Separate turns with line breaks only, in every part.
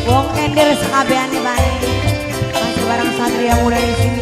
Wong Ender sekabeane bae. Masih bareng Satria Muda di sini.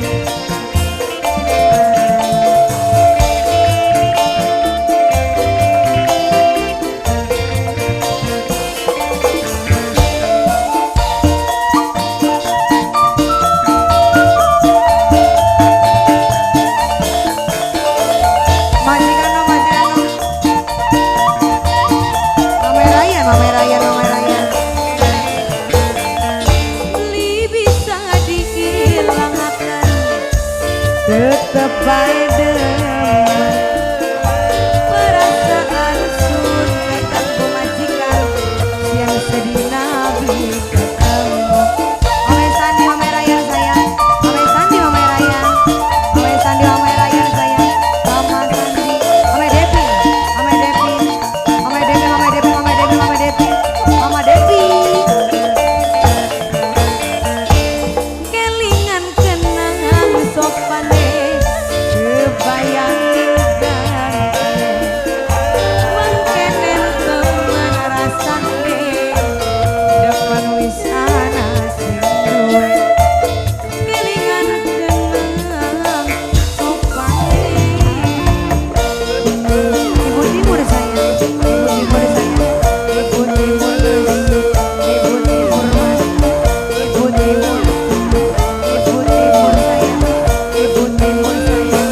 Tetep bae demen perasaan sun kanggo majikan yang sedih nabi ketemu. Ome Sandi Ome Raya sayang, Ome Sandi Ome Raya, Ome Sandi Ome Raya sayang, Mama Sandi, Ome Devi, Ome Devi, Ome Devi, Ome Devi, Ome Devi, Ome Devi, Mama Devi. Kelingan kenang sopan bayang mengkenen temen rasane depan wisana sinduwe kelingan kenang sopane ibu timur sayang, ibu timur sayang, ibu timur mas, ibu timur mas, ibu timur, ibu timur sayang, ibu timur sayang.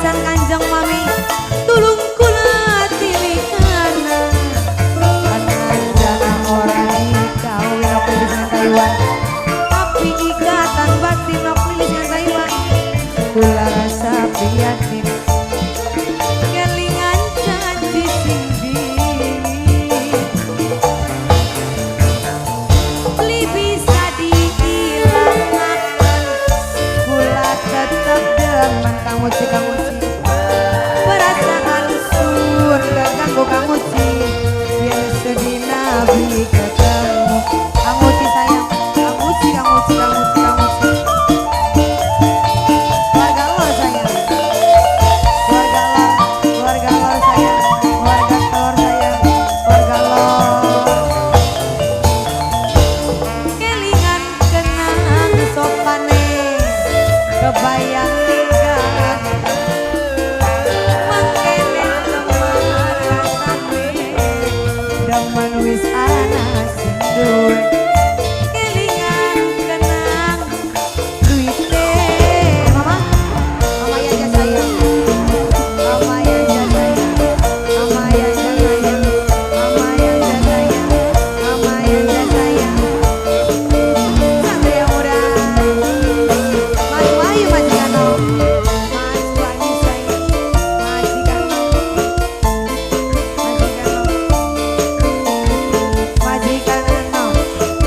Kanjeng mami tulung kula tilikana jangan orang dikawin aku di Taiwan tapi ikatan batin aku di Taiwan kula rasa prihatin kelingan janji sindi li bisa dihilangkan kula tetap demen kamu sih perasaan sun keganggu kamu sih biar sedih nabi ketemu kamu sih sayang kamu sih kamu sih kamu sih kamu sih keluarga lor sayang keluarga lor sayang keluarga lor sayang keluarga lor kelingan kenang sopane kebayang wis ana sinduwe kelingan kenang duite mama mama ya sayang mama ya sayang mama ya sayang mama ya sayang mama ya sayang Satria Muda Mas Wahyu Majikano Mas Wahyu sayang Majikano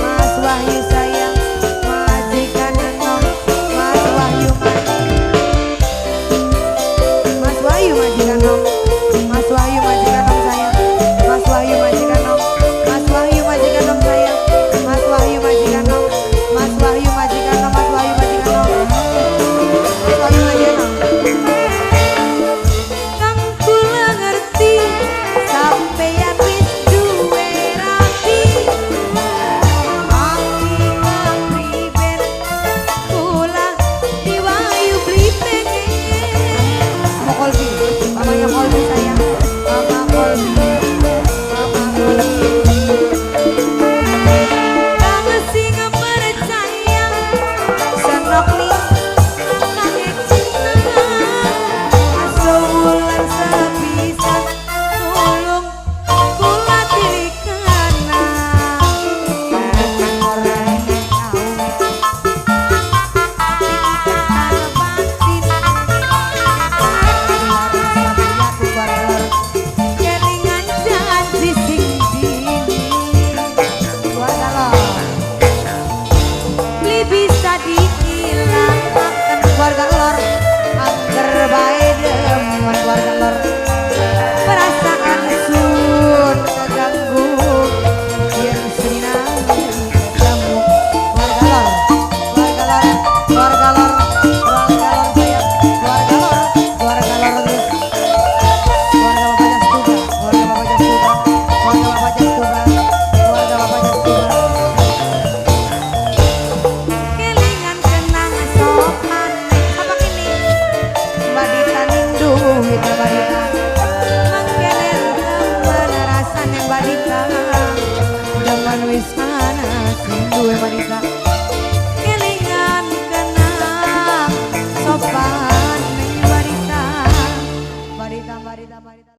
Mas Wahyu sayang majikan enong Mas Wahyu Mas Wahyu majikan enong Mas Wahyu majikan enong sayang Mas Wahyu majikan enong Mas Wahyu majikan enong sayang Mas Wahyu majikan enong Mas Wahyu majikan enong Mas Wahyu majikan enong Mas Wahyu majikan enong kang kula ngerti sampeyan wis duwe rapi Kolbi sayang galor perasaan sun keganggu yen sedina ketemu keluar galor keluar galor keluar galor keluar galor saya keluar galor terus keluarga Bapak Jastuga keluarga Bapak Jastuga keluarga Bapak Jastuga keluarga Bapak Jastuga kelingan kenang sopan apa kini Mbak Dita ninduh kita Mbak Dita mangkene temen rasane Mbak Dita zaman wis panas ninduh Mbak